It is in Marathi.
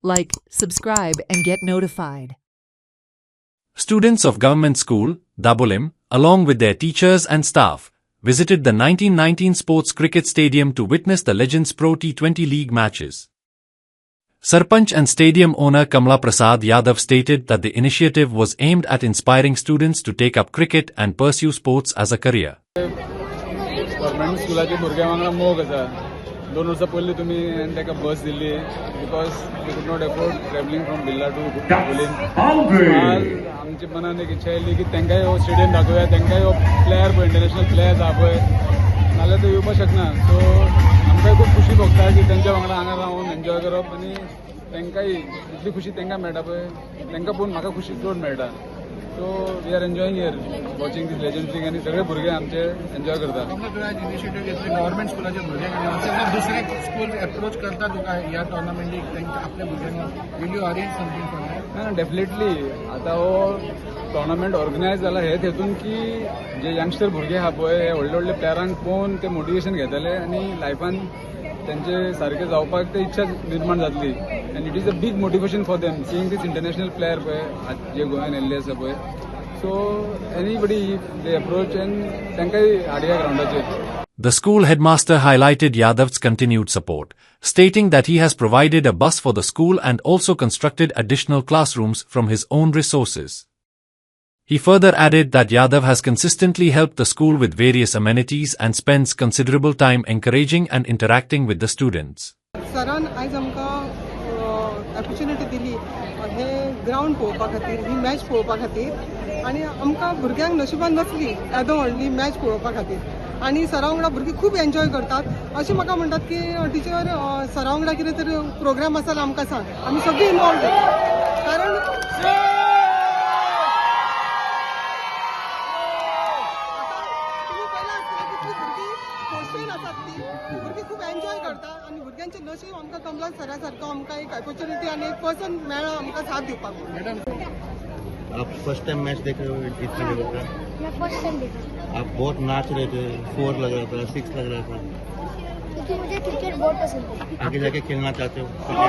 Like, subscribe, and get notified. Students of Government School, Dabolim, along with their teachers and staff, visited the 1919 Sports Cricket Stadium to witness the Legends Pro T20 League matches. Sarpanch and stadium owner Kamla Prasad Yadav stated that the initiative was aimed at inspiring students to take up cricket and pursue sports as a career. Government स्कुलाचे भुरग्यां वांगडा मोग आसा 2 वर्सां पयलीं तुमी ताका बस Delhi because they could not afford travelling from बिल्ला टू बोलीन आमच्या मनान एक इच्छा येयली की तांकांय हो स्टेडियम दाखोवया तांकांय हो प्लेयर पळय इंटरनॅशनल प्लेयर्स आहा पळय नाल्यार ते येवपाक शकना सो आमकांय खूब खुशी भोगता की तांच्या वांगडा हांगा रावन एन्जॉय करप आनी तांकांय इतली खुशी तांकां मेळटा पळय तांकां पळोवन म्हाका खुशी चड मेळटा so we are enjoying here watching these legends league आनी सगळे भुरगे आमचे एन्जॉय करतात. इनिशिएटीव घेतली गव्हर्मेंट स्कुलाच्या भुरग्यांक दुसरे स्कूल अप्रोच करता तुका ह्या टोर्नामेंटीक तांच्या आपल्या भुरग्यांक will you arrange something for that? ना डेफिनेटली आता हो टोर्नामेंट ऑर्गनायज जाला हे हेतून की जे यंगस्टर भुरगे आहा पळय हे व्हडले व्हडले प्लेयरांक पळोवन ते मोटिवेशन घेतले आनी लायफान त्यांचे सारखे जावपाक ते इच्छा निर्माण जातली and it is a big motivation for them seeing these international player पळय जे गोंयान येल्ले आसा पळय so anybody they approach and तांकांय हाडया ग्राउंडाचेर. The school headmaster highlighted Yadav's continued support, stating that he has provided a bus for the school and also constructed additional classrooms from his own resources. He further added that Yadav has consistently helped the school with various amenities and spends considerable time encouraging and interacting with the students. सरान आयज आमकां ऑपॉर्च्युनिटी दिली हे ग्राउंड पळोवपा खातीर ही मॅच पळोवपा खातीर आनी आमकां भुरग्यांक नशिबान नासली येदो व्हडली मॅच पळोवपा खातीर आनी सरा वांगडा भुरगीं खूब एन्जॉय करतात अशें म्हाका म्हणटात की टिचर सरा वांगडा कितें तरी प्रोग्राम आसा आमकां सांग आमी सगळीं इनवॉल्व जाता कारण भुरगीं खूब एन्जॉय करतात आनी भुरग्यांचें नशीब आमकां कमला सरा सारको आमकां एक ऑपॉर्च्युनिटी आनी एक पर्सन मेळ्ळा आमकां साथ दिवपाक. आप फर्स्ट टाइम मैच देख रहे हो इतना लेवल का? मैं फर्स्ट टाइम देखा. आप बहुत नाच रहे थे 4 लग रहा था 6 लग रहा था क्योंकि मुझे क्रिकेट बहुत पसंद है. आगे जाके खेलना चाहते हो? हाँ.